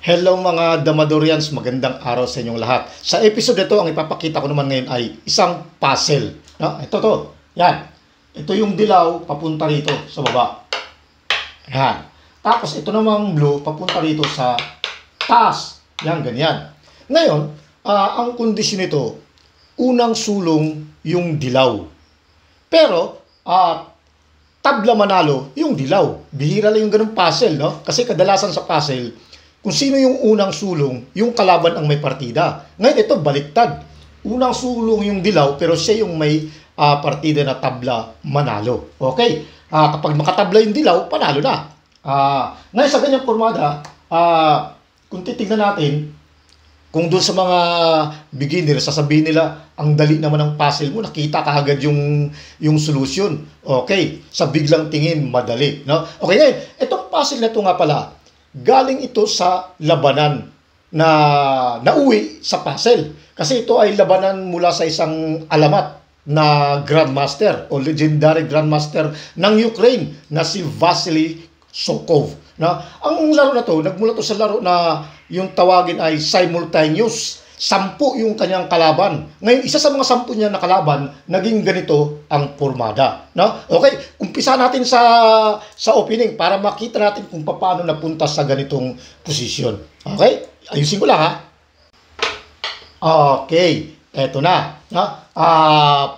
Hello mga Damadorians, magandang araw sa inyong lahat. Sa episode ito, ang ipapakita ko naman ngayon ay isang puzzle. No? Ito. Yan. Ito yung dilaw papunta rito sa baba. Yan. Tapos ito namang blue papunta rito sa taas. Yan, ganyan. Ngayon, ang kondisyon nito, unang sulong yung dilaw. Pero, tabla manalo yung dilaw. Bihira lang yung ganung puzzle, no? Kasi kadalasan sa puzzle, kung sino yung unang sulong, yung kalaban ang may partida. Ngayon ito, baliktad. Unang sulong yung dilaw, pero siya yung may partida na tabla manalo. Okay? Kapag makatabla yung dilaw, panalo na. Ngayon sa ganyang formada, kung titignan natin, kung doon sa mga beginner, sasabihin nila, ang dali naman ng puzzle mo, nakita ka agad yung solution. Okay? Sa biglang tingin, madali. No? Okay, ngayon, itong puzzle na ito nga pala, galing ito sa labanan na nauwi sa puzzle. Kasi ito ay labanan mula sa isang alamat na Grandmaster o legendary Grandmaster ng Ukraine na si Vasily Sokov. Ang laro na to, nagmula to sa laro na yung tawagin ay simultaneous. 10 yung kanyang kalaban. Ngayon, isa sa mga 10 niya na kalaban, naging ganito ang formada. No? Okay, umpisa natin sa opening para makita natin kung paano napunta sa ganitong posisyon. Okay? Ayusin ko lang ha. Okay, eto na.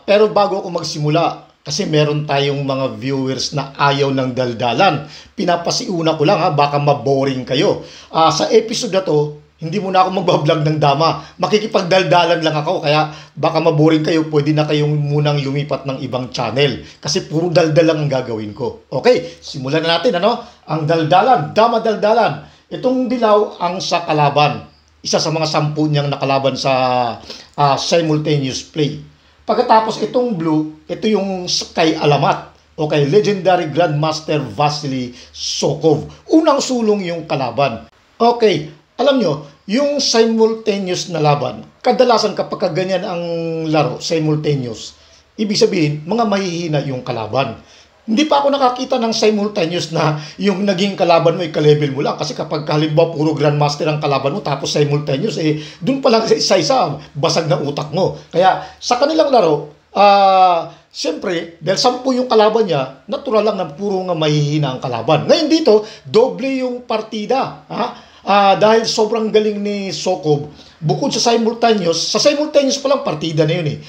Pero bago ako magsimula, kasi meron tayong mga viewers na ayaw ng daldalan. Pinapasiuna ko lang ha, baka maboring kayo. Sa episode na to, hindi muna ako magbablog ng dama. Makikipagdaldalan lang ako. Kaya baka maboring kayo. Pwede na kayong munang lumipat ng ibang channel. Kasi puro daldal lang ang gagawin ko. Okay, simulan na natin. Ang daldalan. Dama-daldalan. Itong dilaw ang sa kalaban. Isa sa mga 10 niyang nakalaban sa simultaneous play. Pagkatapos itong blue, ito yung kay alamat. Okay, legendary Grandmaster Vasily Sokov. Unang sulong yung kalaban. Okay, alam nyo, yung simultaneous na laban, kadalasan kapag ganyan ang laro, simultaneous, ibig sabihin, mga mahihina yung kalaban. Hindi pa ako nakakita ng simultaneous na yung naging kalaban mo ay ka-level mo lang. Kasi kapag halimbawa puro Grandmaster ang kalaban mo, tapos simultaneous, dun pa lang isa-isa, basag na utak mo. Kaya sa kanilang laro, siyempre, dahil 10 yung kalaban niya, natural lang na puro nga mahihina ang kalaban. Ngayon dito, doble yung partida. Dahil sobrang galing ni Sokov, bukod sa simultaneous pa lang partida na yun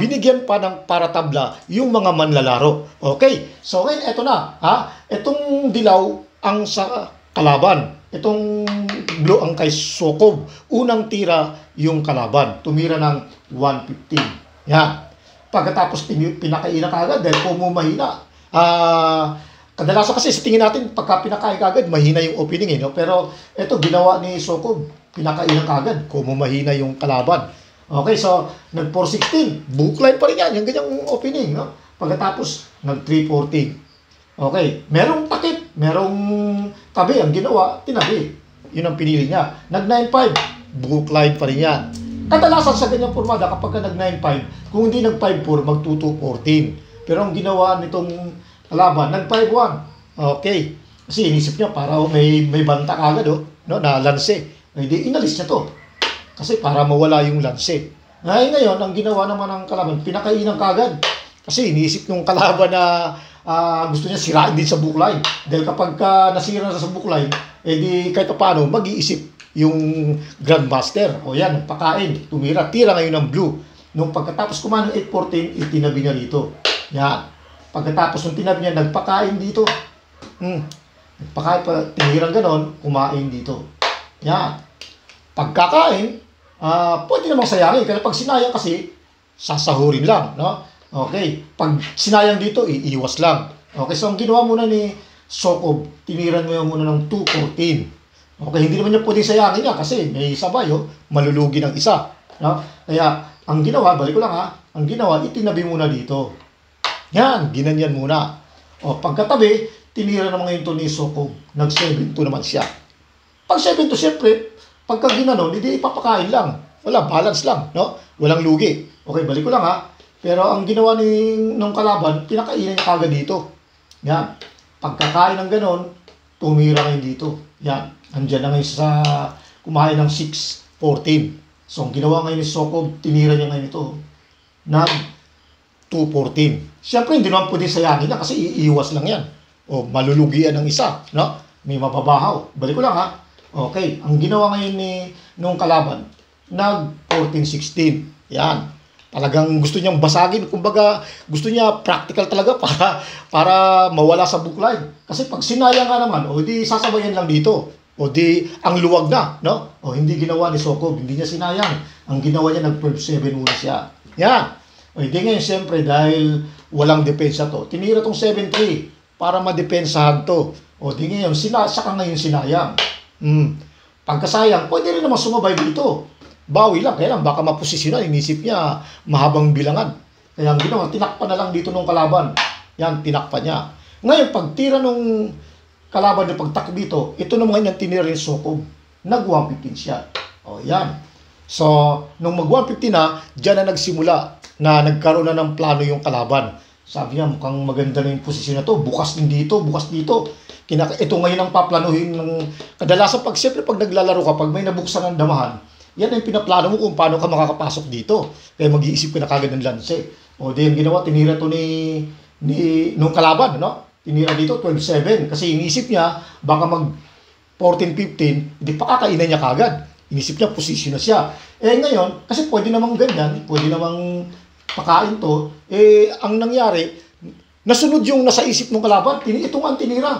binigyan pa ng paratabla yung mga manlalaro. Okay, so ngayon eto na. Etong dilaw ang sa kalaban. Itong blue ang kay Sokov. Unang tira yung kalaban. Tumira ng 115. Yan. Pagkatapos pinakaina ka agad dahil pumumahina. Kadalasan kasi sa tingin natin, pagka pinakain kagad, mahina yung opening. Pero ito, ginawa ni Sokov, pinakain kagad, kung mahina yung kalaban. Okay, so, nag-416, bookline pa rin yan, yung ganyang opening. Pagkatapos, nag-314. Okay, merong takip, merong tabi, ang ginawa, tinabi. Yun ang pinili niya. Nag-95, bookline pa rin yan. Kadalasan sa ganyang formada, kapag nag-95, kung hindi nag-54, mag-2214. Pero ang ginawa nitong kalaban, nag-5-1. Okay. Kasi inisip niya para may banta kagad na lanse. Hindi, inalis niya to. Kasi para mawala yung lanse. Ngayon, ang ginawa naman ng kalaban, pinakainan kagad. Kasi iniisip nung kalaban na gusto niya sirain din sa bookline. Dahil kapag nasira na sa bookline, edi kahit paano, mag-iisip yung Grandmaster. O yan, pakain, tumira, tira ngayon ng blue. Nung pagkatapos kumain ng 8-14, itinabi niya dito. Yan. Pagkatapos nung tinabi niya, nagpakain dito. Nagpakain pa, tinirang ganon, kumain dito. Yan. Pagkakain, pwede namang sayangin. Kaya pag sinayang kasi, sasahurin lang. No? Okay. Pag sinayang dito, iiwas lang. Okay. So, ang ginawa muna ni Sokob, tiniran mo yan muna ng 2-14. Okay. Hindi naman niya pwede sayangin niya kasi may sabay, malulugi ng isa. No? Kaya, ang ginawa, balik ko lang ang ginawa, itinabi muna dito. Yan, ginanyan muna. O, pagkatabi, tinira naman ngayon ito ni Sokob. Nag-7-2 naman siya. Pag 7-2, siyempre, pagka ginanon, hindi ipapakain lang. Wala, balance lang, no? Walang lugi. Okay, balik ko lang Pero ang ginawa nung kalaban, pinakainin niya kagad dito. Yan. Pagkakain ng ganon, tumira ngayon dito. Yan. Andiyan na ngayon sa kumain ng 6-14. So, ang ginawa ngayon ni Sokob, tinira niya ngayon ito ng 2-14. Siyempre, hindi naman pwede sayangin niya kasi iiwas lang yan. O, malulugian ng isa, no? May mababahaw. Balik ko lang Okay, ang ginawa ngayon nung kalaban, nag-14-16. Yan. Talagang gusto niyang basagin. Kumbaga, gusto niya practical talaga para mawala sa bookline. Kasi pag sinayang ka naman, di sasabayan lang dito. O di, ang luwag na, no? O hindi ginawa ni Sokob, hindi niya sinayang. Ang ginawa niya, nag-12-7 muna siya. Yan. O hindi ngayon, siyempre, dahil walang depensa to, tinira tong 7-3 para madepensahan to. O di ngayon, saka ngayon sinayang. Pagkasayang, pwede rin naman sumabay dito. Bawi lang, kaya lang, baka maposisyonan, inisip niya, mahabang bilangan. Kaya ang ginawa, tinakpan na lang dito nung kalaban. Yan, tinakpan niya. Ngayon, pagtira nung kalaban na pagtak dito, ito naman ngayon ang tinira ni Sokob. Nag-115 siya. O, yan. So, nung mag-115 na, dyan na nagsimula na nagkaroon na ng plano yung kalaban. Sabi niya, mukhang maganda na yung posisyon na to. Bukas din dito, bukas dito. Ito ngayon ang paplanuhin ng kadalasan siyempre pag naglalaro ka, pag may nabuksan ng damahan, yan ang pinaplano mo kung paano ka makakapasok dito. Kaya mag-iisip ka na kagad ng lanse. O, di yung ginawa, tinira to nung kalaban, no? Tinira dito 12-7 kasi inisip niya baka mag 14-15, hindi pa kakainan niya kagad. Inisip niya posisyon na siya. Ngayon, kasi pwede namang ganyan, pwede namang pakain to, ang nangyari, nasunod yung nasa isip ng kalaban, ito nga ang tinira.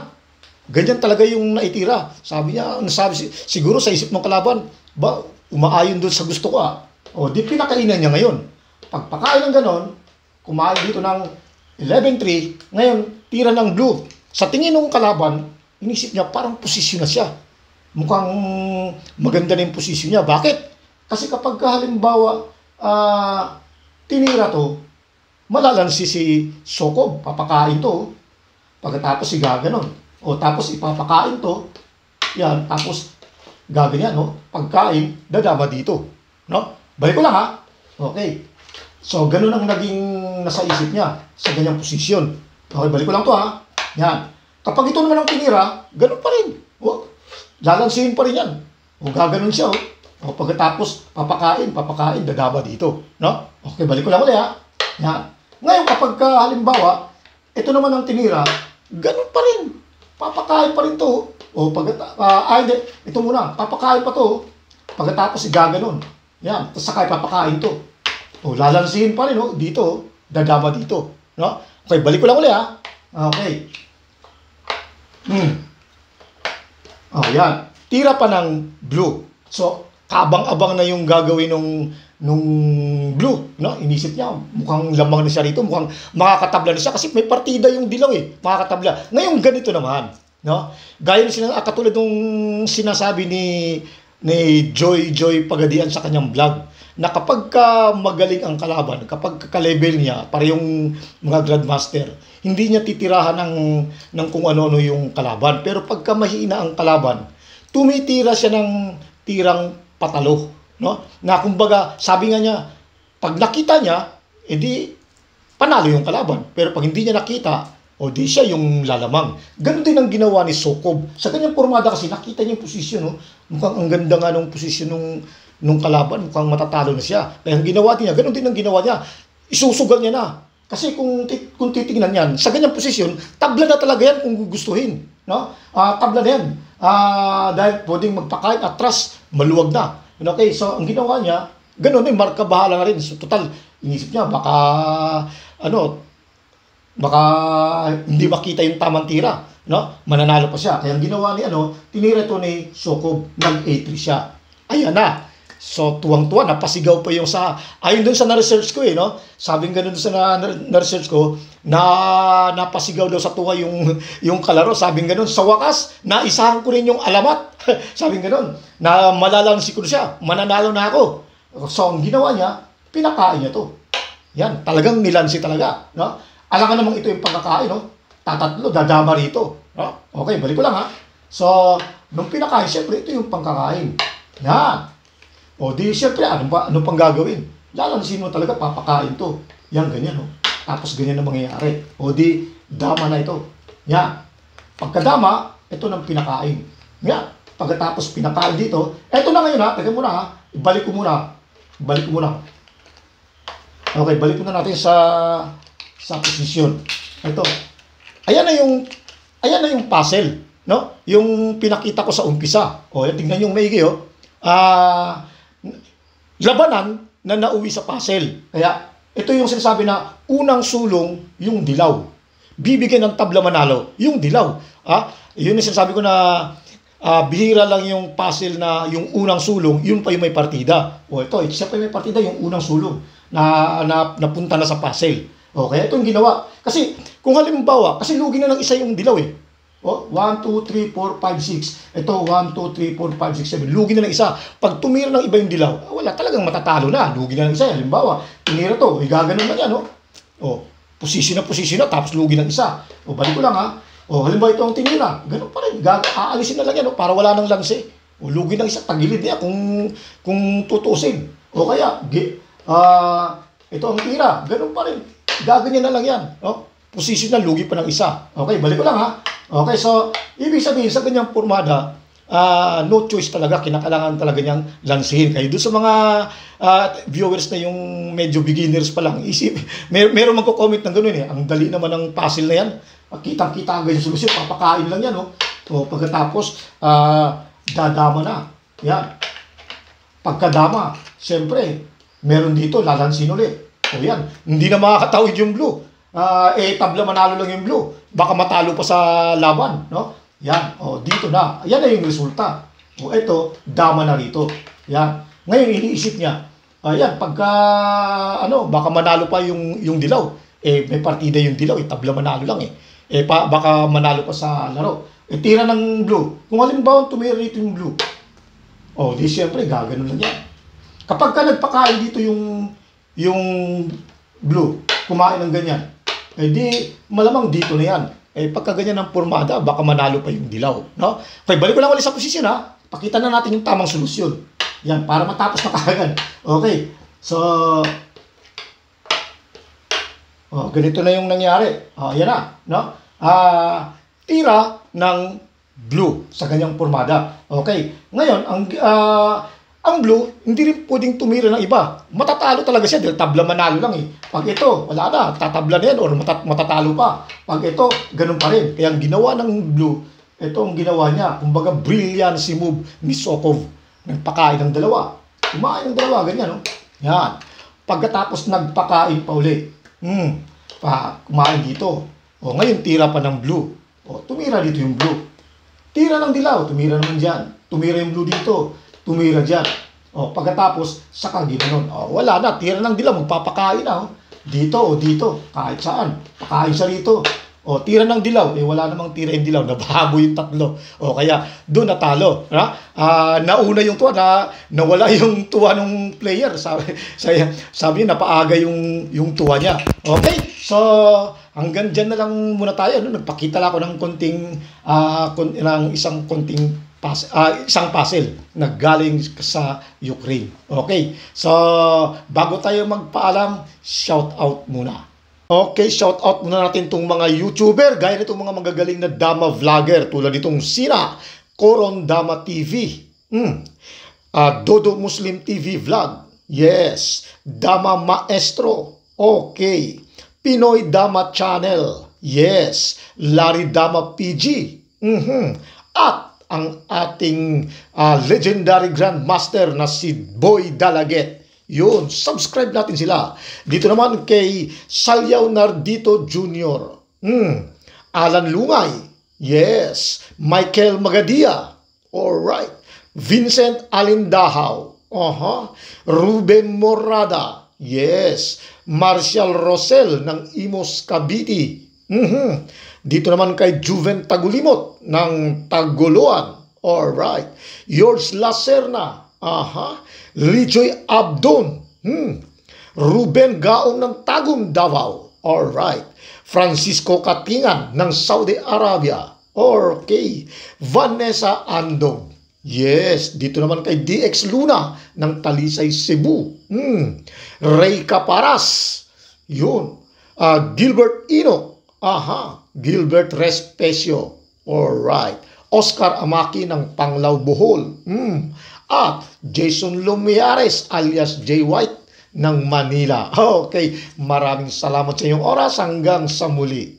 Ganyan talaga yung naitira. Sabi niya, siguro sa isip ng kalaban, umaayon doon sa gusto ko O, di pinakainan niya ngayon. Pagpakain ng ganon, kumain dito ng 11-3, ngayon, tira ng blue. Sa tingin ng kalaban, inisip niya parang posisyon na siya. Mukhang maganda na yung posisyon niya. Bakit? Kasi kapag halimbawa, tinira to, malalansi si Sokob, papakain to. Pagkatapos gaganon. O tapos ipapakain to, yan, tapos gaganyan, no? Pagkain, dadama dito. No? Balik ko lang Okay. So, ganun ang naging nasa isip niya sa ganyang posisyon. Okay, balik ko lang to Yan. Kapag ito naman ang tinira, ganun pa rin. O, lalansihin pa rin yan. O, gaganon siya. O, pagkatapos, papakain, dadaba dito. No? Okay, balik ko lang ulit Yan. Ngayon, kapag halimbawa, ito naman ang tinira, ganun pa rin. Papakain pa rin to. O, ito muna, papakain pa to. Pagkatapos, gaganon. Yan, tapos saka papakain to. O, lalansihin pa rin, dito, dadama dito. No? Okay, balik ko lang ulit, Okay. Yan. Tira pa ng blue. So, kabang-abang na yung gagawin nung blue, no? Inisip niya, mukhang lamang na siya rito, mukhang makakatabla na siya kasi may partida yung dilaw makakatabla. Ngayon, ganito naman, no? Gaya katulad nung sinasabi ni Joy Pagadian sa kanyang vlog, na kapag magaling ang kalaban, kapag ka-level niya, para yung mga Grandmaster, hindi niya titirahan ng kung ano-ano yung kalaban. Pero pagka mahina ang kalaban, tumitira siya ng tirang patalo. No? Na kumbaga, sabi nga niya, pag nakita niya, edi panalo yung kalaban. Pero pag hindi niya nakita, O di siya yung lalamang. Ganon din ang ginawa ni Sokob. Sa kanyang pormada kasi nakita niya yung posisyon. No? Mukhang ang ganda nga ng posisyon nung kalaban. Mukhang matatalo na siya. Kaya ang ginawa niya, ganon din ang ginawa niya. Isusugal niya na. Kasi kung titingnan yan, sa ganyang posisyon, tabla na talaga yan kung gustuhin. No? Tabla na yan. Dahil pwedeng magpakain, atras, maluwag na. Okay, so ang ginawa niya, ganon din, marka bahala na rin. So, total, inisip niya, baka hindi makita yung tamang tira, no? Mananalo pa siya. Kaya ang ginawa ni tinira ito ni Sokob, nag-A3 siya. Ayan na. So tuwang-tuwa, napasigaw pa yung ayon dun sa na-research ko no? Sabing ganun sa na-research ko, napasigaw daw sa tuwa yung kalaro. Sabing ganun, sa wakas, naisahan ko rin yung alamat. Sabing ganun, na malalansi ko siya, mananalo na ako. So ang ginawa niya, pinakain niya to. Yan, talagang nilansi talaga, no? Alangan namang ito yung pagkakain, no? Tatatlo, dadama rito. No? Okay, balik ko lang, ha? So, nung pinakain, syempre, ito yung pangkakain. Yan. O, di, syempre, ano pang gagawin? Lalansin mo talaga, papakain to. Yan, ganyan, no? Tapos, ganyan na mangyayari. O, di, dama na ito. Yan. Pagkadama, ito nang pinakain. Yan. Pagkatapos, pinakain dito, ito na ngayon, ha? Teka muna, ha? Balik ko muna. Okay, balik muna natin sa posisyon. Ito. Ayan na yung puzzle, no? Yung pinakita ko sa umpisa. O, tingnan yung maigi, labanan na nauwi sa puzzle. Kaya, ito yung sinasabi na unang sulong, yung dilaw. Bibigyan ng tabla manalo, yung dilaw. Yun yung sinasabi ko na bihira lang yung puzzle na yung unang sulong, yun pa yung may partida. O, ito, siya pa yung may partida, yung unang sulong na napunta na sa puzzle. Okay, ito yung ginawa. Kasi, kung halimbawa, kasi lugi na ng isa yung dilaw eh. 1, 2, 3, 4, 5, 6. Ito, 1, 2, 3, 4, 5, 6, 7. Lugi na ng isa. Pag tumira ng iba yung dilaw, wala, talagang matatalo na. Lugi na ng isa. Halimbawa, tumira to, gaganon na yan, no? Posisyon na, tapos lugi ng isa. Balik ko lang, ha? Halimbawa ito ang tinira. Ganun pa rin. Aalisin na lang yan, no? Para wala nang lansi. Lugi ng isa, tagilid niya kung tutusin. Kaya, ito ang tira. Ganun pa rin. Gaganyan na lang yan. Posisyon na, lugi pa ng isa. Okay, balik ko lang, ha? Okay, so, ibig sabihin, sa ganyang pormada, no choice talaga, kinakailangan talaga niyang lansihin. Kaya doon sa mga viewers na yung medyo beginners pa lang, meron magko-comment ng gano'n eh. Ang dali naman ng puzzle na yan. Kitang-kita ang ganyan solusyon, papakain lang yan, no? Pagkatapos, dadama na. Yan. Pagkadama, siyempre, meron dito, lalansin ulit. Yan. Hindi na makakatawid yung blue. Tabla manalo lang yung blue. Baka matalo pa sa laban, no? Yan. Dito na. Yan na yung resulta. Ito, dama na rito. Yan. Ngayon, iniisip niya, pagka, baka manalo pa yung dilaw. May partida yung dilaw, tabla manalo lang eh. Baka manalo pa sa laro. Tira ng blue. Kung halimbawa tumira rito yung blue, di siyempre, gaganon lang yan. Kapag ka nagpakain dito yung blue, kumain ng ganyan, di malamang dito na yan. Pagka ganyan ng pormada, baka manalo pa yung dilaw, no? Okay, balik ko lang ulit sa posisyon, ha? Pakita na natin yung tamang solusyon. Yan, para matapos na kagad. Okay, so, ganito na yung nangyari. Yan na, no? Tira ng blue sa ganyang pormada. Okay, ngayon, ang blue, hindi rin pwedeng tumira ng iba. Matatalo talaga siya dahil tabla manalo lang eh. Pag ito, wala na, tatabla na yan or matatalo pa. Pag ito, ganun pa rin. Kaya ang ginawa ng blue, ito ang ginawa niya. Kumbaga, brilliancy move ni Sokob. Nagpakain ng dalawa. Kumain ng dalawa, ganyan, no? Yan. Pagkatapos nagpakain pa uli. Kumain dito. Ngayon, tira pa ng blue. Tumira dito yung blue. Tira ng dilaw, tumira naman dyan. Tumira yung blue dito. Tumira dyan. Pagkatapos, saka ginanon. Wala na, tira ng dilaw, magpapakain na. Dito o dito, kahit saan. Pakain siya rito. Tira ng dilaw. Wala namang tira yung dilaw. Nabahabo yung tatlo. Kaya, doon natalo. Nauna yung tuwa, nawala yung tuwa ng player. Sabi niya, napaaga yung tuwa niya. Okay? So, hanggang dyan na lang muna tayo. Nagpakita lang ako ng isang isang puzzle na galing sa Ukraine. Okay. So, bago tayo magpaalam, shout out muna. Okay, shout out muna natin itong mga YouTuber, gaya nitong mga magagaling na Dama vlogger tulad nitong sina Coron Dama TV, Dodo Muslim TV Vlog, yes, Dama Maestro, okay, Pinoy Dama Channel, yes, Larry Dama PG, at ang ating legendary grandmaster na si Boy Dalaget. Yun, subscribe natin sila. Dito naman kay Salyaw Nardito Jr., Alan Lungay, yes, Michael Magadia, alright, Vincent Alindahaw, Ruben Morada, yes, Marcial Rosel ng Imos Cavite, dito naman kay Juven Tagulimot ng Taguluan, alright, Yours Lacerna, Lijoy Abdon, Ruben Gaong ng Tagum Davao, alright, Francisco Katingan ng Saudi Arabia, okay, Vanessa Andong, yes, dito naman kay DX Luna ng Talisay, Cebu, Ray Caparas, yun, Gilbert Ino, Gilbert Respecio, alright, Oscar Amaki ng Panglao, Bohol, at Jason Lumiares alias Jay White ng Manila. Okay, maraming salamat sa inyong oras, hanggang sa muli.